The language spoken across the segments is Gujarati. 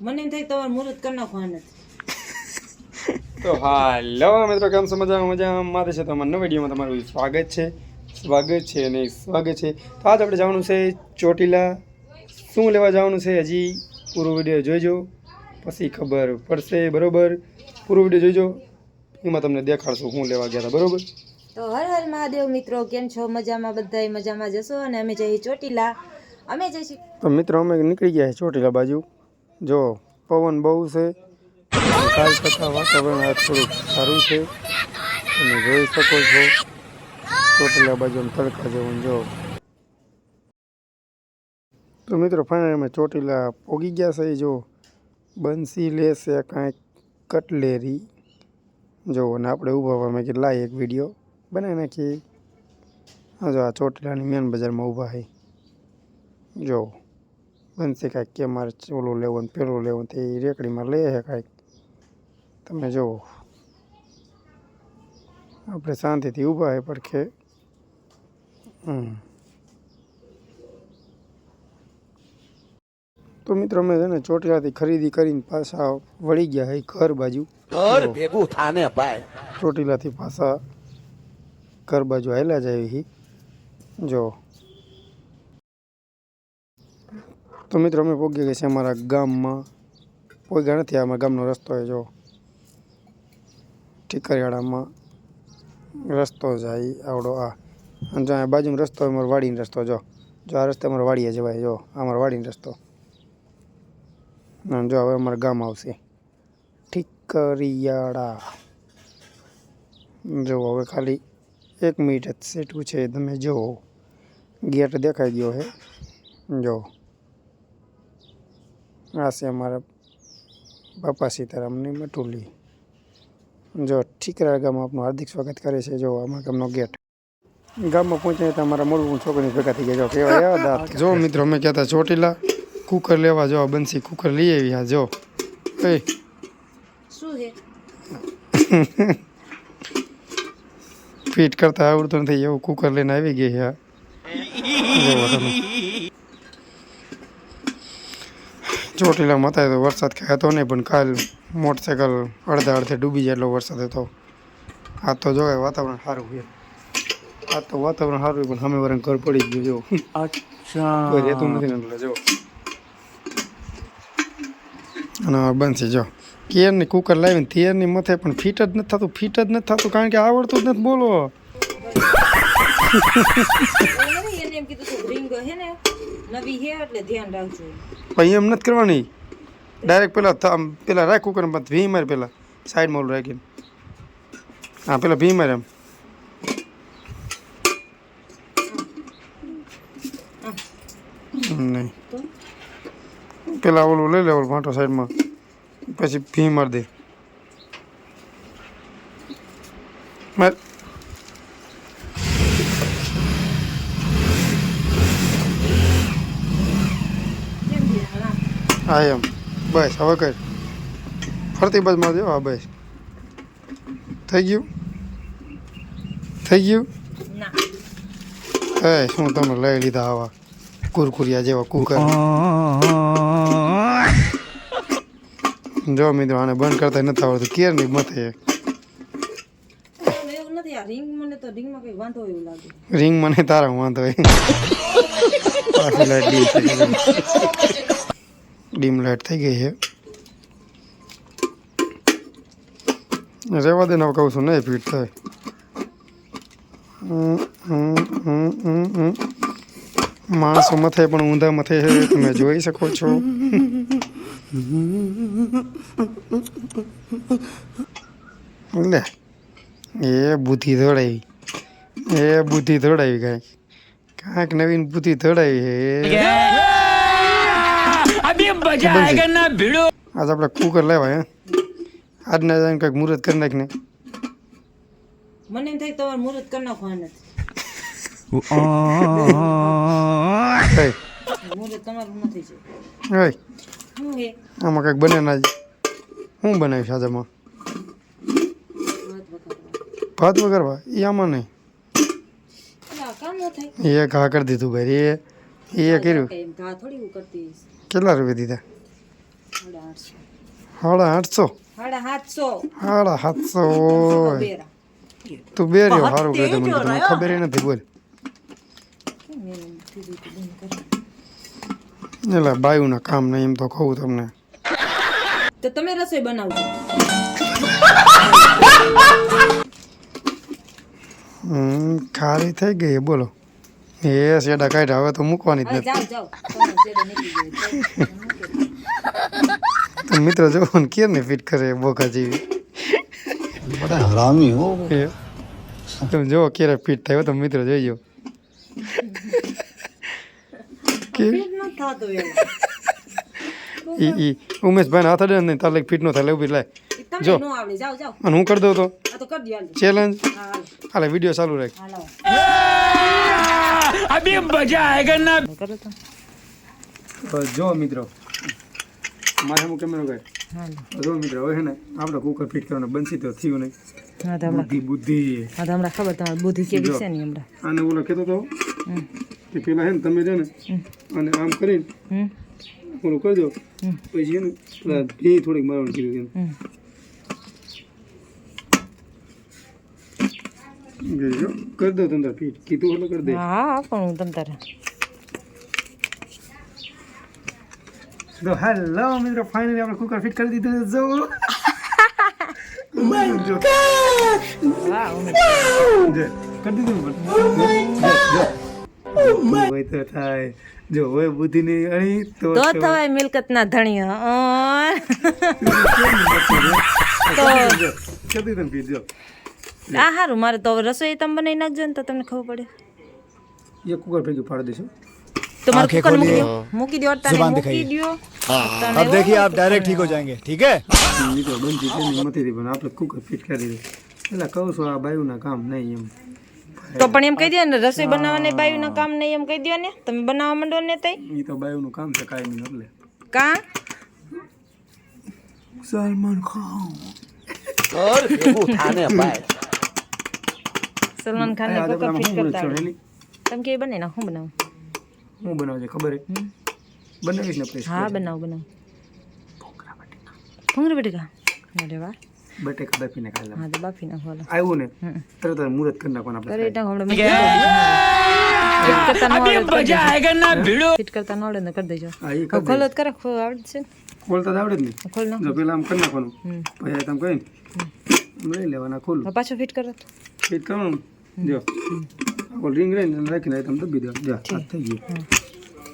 મને એમ થાય તમારે મુહૂર્ત કરી નાખવાનું તો હાલો મિત્રો, કેમ છો? મજામાં છે. તો અમારા નવા વિડીયોમાં તમારું સ્વાગત છે. તો આજ આપણે જવાનું છે ચોટીલા. શું લેવા જવાનું છે હજી પૂરો વિડીયો જોઈજો, પછી ખબર પડશે. બરોબર, પૂરો વિડીયો જોઈજો, એમાં તમને દેખાડશું શું લેવા ગયા હતા. બરોબર, તો હર હર મહાદેવ મિત્રો, કેમ છો? મજામાં? બધાય મજામાં જશો. અને અમે જઈએ ચોટીલા. અમે જઈશું. તો મિત્રો અમે નીકળી ગયા છે ચોટીલા બાજુ. જો પવન બહુ છે, કાલ કરતાં વાતાવરણ આજ થોડુંક સારું છે. તમે જોઈ શકો છો ચોટીલા બાજુ તડકા જેવું. જો તો મિત્રો ફાઇનલ અમે ચોટીલા પોગી ગયા છે. જો બંસી લેશે કાંઈક કટલેરી જો, અને આપણે ઊભા મેં કે લાવી એક વિડીયો બનાવી નાખીએ. હા, જો આ ચોટીલાની મેન બજારમાં ઊભા છે. જો બંસી કાંઈક કે મારે ઓલું લેવું ને પેલું લેવું, તે રેકડીમાં લે છે કાંઈક. તમે જુઓ, આપણે શાંતિથી ઊભા છે પડખે. તો મિત્રો અમે છે ને ચોટીલાથી ખરીદી કરીને પાછા વળી ગયા છે ઘર બાજુ. ઘર ભેગું થાને ભાઈ. ચોટીલાથી પાછા ઘર બાજુ હાલ્યા જાય છે. જો તો મિત્રો અમે પહોંચી ગયા છે અમારા ગામમાં. પહોંચ્યા નથી, અમારા ગામનો રસ્તો છે. જો ઠીકરિયાળામાં રસ્તો જાય આવડો આ, અને જો આ બાજુમાં રસ્તો અમારો વાડીનો રસ્તો. જો આ રસ્તે અમારો વાડીએ જવાય. જો અમારો વાડીનો રસ્તો. જો હવે અમારું ગામ આવશે ઠીકરિયાળા. જો હવે ખાલી 1 મિનિટ જ સેટું છે. તમે જુઓ, ગેટ દેખાઈ ગયો છે. જો આ છે અમારા બાપા સીતારામની મટુલી. જો ઠીકરિયાળા ગામમાં આપનું હાર્દિક સ્વાગત કરે છે. જો અમારા ગામનો ગેટ. ગામમાં પહોંચ્યા તો અમારા મોડું છોકરી ભેગા થઈ ગયા. જો કેવા યાદ. જો મિત્રો અમે કહેતા ચોટીલા કુકર લેવા. જો બંસી કુકર લઈ આવી. હા જો શું છે? ફિટ કરતા આવડતું નથી એવું કુકર લઈને આવી ગઈ છે. ચોટીલામાં હતા તો વરસાદ કાંઈ હતો નહીં, પણ કાલ મોટરસાઇકલ અડધે ડૂબી જાય એટલો વરસાદ હતો. આ તો જો વાતાવરણ સારું છે. આ તો વાતાવરણ સારું પણ સામે વાળા ઘર પડી ગયું. જો કોઈ રહેતું નથી ને એટલે. જો અને બનશે. જો કેરની કુકર લાવીને તેરની મથે પણ ફિટ જ નથી થતું. કારણ કે આવડતું જ નથી. બોલો. એને એમ કીધું હતું રિંગ હે ને નવી હે એટલે ધ્યાન રાખજો. પછી એમ નથી કરવાની. ડાયરેક્ટ પેલા રાખ કુકર ભી મારે, પેલા સાઈડમાં ઓલું રાખીને. હા, પેલા ભી મારે એમ. નહીં, પેલા ઓલું લઈ લે, ઓલું ભાંટો સાઈડમાં, પછી ભી મારી દે. માર હા એમ. બસ હવે કર ફરતી બાજુ મારી દે. હા બસ થઈ ગયું. એ શું તમે લઈ લીધા આવા કુરકુરિયા જેવા કુકર? જો મિત્રો આને બંધ કરતા નથી આવડતું. કેર ની મથે એવું નથી. આ રિંગ મને તો રિંગમાં કઈ વાંધો એવું લાગે. રિંગ મને તારા વાંધો હોય. પાછી લાઈટ ડીમ લાઈટ થઈ ગઈ છે. રેવા દે ને, કહું છું નહીં ફીટ થાય. માણસો મથે પણ ઊંધા મથે છે, તમે જોઈ શકો છો. લે એ બુદ્ધિ દોડાવી, કાંઈક નવીન બુદ્ધિ દોડાવી છે. આજ આપણે કુકર લેવાય. આજના જાય કંઈક મુહૂર્ત કરી નાખીને. મને એમ થાય તમારે મુહૂર્ત કરી નાખવાનું મુહૂર્ત તમારું નથી છે. શું હે આમાં કંઈક બને ના જ. શું બનાવીશ આજમાં? ભાત વગરવા એ આમાં નહીં. એ ઘા કરી દીધું ભાઈ. એ કર્યું. કેટલા રૂપિયા દીધા? 8.5. 800 850 750 750 બેરા તું બે રહ્યો સારું કહે મને તમને ખબર નથી બોલ એટલે બાયુના કામ નહીં એમ તો કહું તમને તો તમે રસોઈ બનાવજો ખારી થઈ ગઈ બોલો એ શેડા કાઢ્યા હવે તો મૂકવાની જ હવે નથી જાઓ તમારો શેડો નીકળી ગયો તો મિત્રો જો ને કે ને ફિટ કરે બોકા જેવી बड़ा हरामी हो એ તમે જો ક્યારે ફિટ થાય તો મિત્રો જોઈજો કે ન થાતો એલા ઈ ઉમેશભાઈ હાથ અડે ને તાલે ફિટ નો થાય ઉભી લાય તમને જો. નો આવડે જાઓ જાઓ અને હું કરી દઉં તો આ તો કરી દો હાલો ચેલેન્જ હા હાલો હાલે વિડીયો ચાલુ રાખ હાલો अभी मजा आएगा ना કરો તો જો મિત્રો મારે હું કેમેરો ગયો હાલો જો મિત્રો હવે છે ને આપણે કુકર ફિટ કરવાનું બનશી તો થયું નહીં હા તો હમણાં બુદ્ધિ હમણાં ખબર તમારી બુદ્ધિ કેવી છે ને હમણાં આને ઓલો કહેતો તો હમ. કે પેલા હે ને તમે છે ને અને આમ કરીને હમ ઓલું કરી દો પછી છે ને પેલા ભી થોડીક મારવાનું કીધું હમ એમ જો કરી દો તમે ફિટ કીધું એટલે કરી દે હા પણ હું તમ તારે તો હેલો મિત્રો ફાઇનલી આપણે કુકર ફિટ કરી દીધું જો વાહ કરી દીધું હોય તો થાય જો હોય બુદ્ધિ ની અણી તો તો થવાય મિલકત ના ધણી કરી દીધું ફિટ જો આ હારું મારે તો હવે રસોઈ તમે બનાવી નાખજો ને તો તમને ખબર પડે એ કુકર ભેગું પાડી દઈશું તમારે કુકર મૂકી દો અટાણે મૂકી દો अब देखिए आप डायरेक्ट ठीक हो जाएंगे ठीक है મિત્રો બનતી તેની મતીથી પણ આપણે કુકર ફિટ કરી દીધું એટલે કહું છું આ બાયુના કામ નહીં એમ તો પણ એમ કહી દો ને રસોઈ બનાવવાને બાયુના કામ નહીં એમ કહી દો ને તમે બનાવવા માંડો ને તઈ એ તો બાયુનું કામ છે કાયમી એટલે કા સલમાન ખાન સલમાન ખાન ને કુકર ફિટ કરતા આવડે. તમે કેવી બને ના હું બનાવું હું બનાવજે ખબર હે બનાવીશ ને પછી હા બનાવ ભૂંગળા બટેકા અરે વાહ બટેકા બાફીને ખાઈ હા તો બાફી નાખો હાલો. આવ્યું ને તરત જ મુહૂર્ત કરી નાખવાના કરે આપણે એટલે હમણાં ફિટ કરતા ન આવડે ને કરી દેજો હા એ હવે ખોલો તો કરે આવડશે ને ખોલતા તો આવડે જ નહીં ખોલ નાખો જો પેલા આમ કરી નાખવાનું હમ. પછી તમે કહીને આમ લઈ લેવાના ખોલું હવે પાછો ફિટ કરો તો ફિટ કરવાનું જો ઓલ રિંગ રહીને રાખીને તમે દબી દો જો આ થઈ ગયું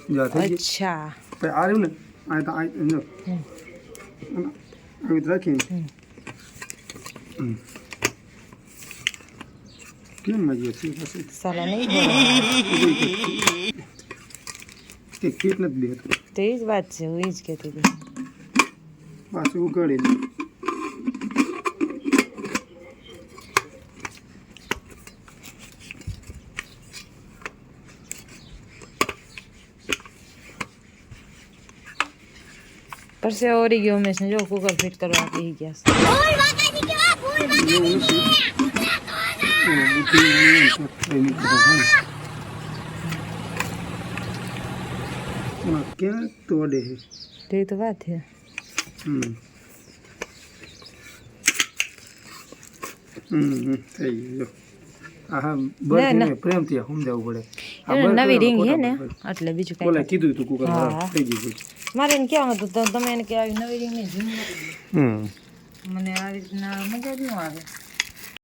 જો આ થઈ ગયું અચ્છા પછી આ રહ્યું ને આ તો આ જો આવી રીતે રાખીને કેમ મજા છે પછી સાલા નહીં કે ફિટ નથી દેતું તો એ જ વાત છે હું એ જ કહેતી હતી પાછું ઉગાડી દે પરસે ઓરી ગયો મેં જો કુકર ફિટ કરવા કહી ગયા છે. ક્યાં તોડે છે તો એ તો વાત છે થઈ ગયું જો હા બસ પ્રેમથી સમજાવવું પડે એને નવી રિંગ છે ને એટલે બીજું કઈ ઓલા કીધું તું કુકર હા. થઈ ગયું મારે એને કહેવાનું હતું તમે એને કે આવી નવી રિંગ નહીં જૂની હમ મને આવી રીતના મજા જ ન આવે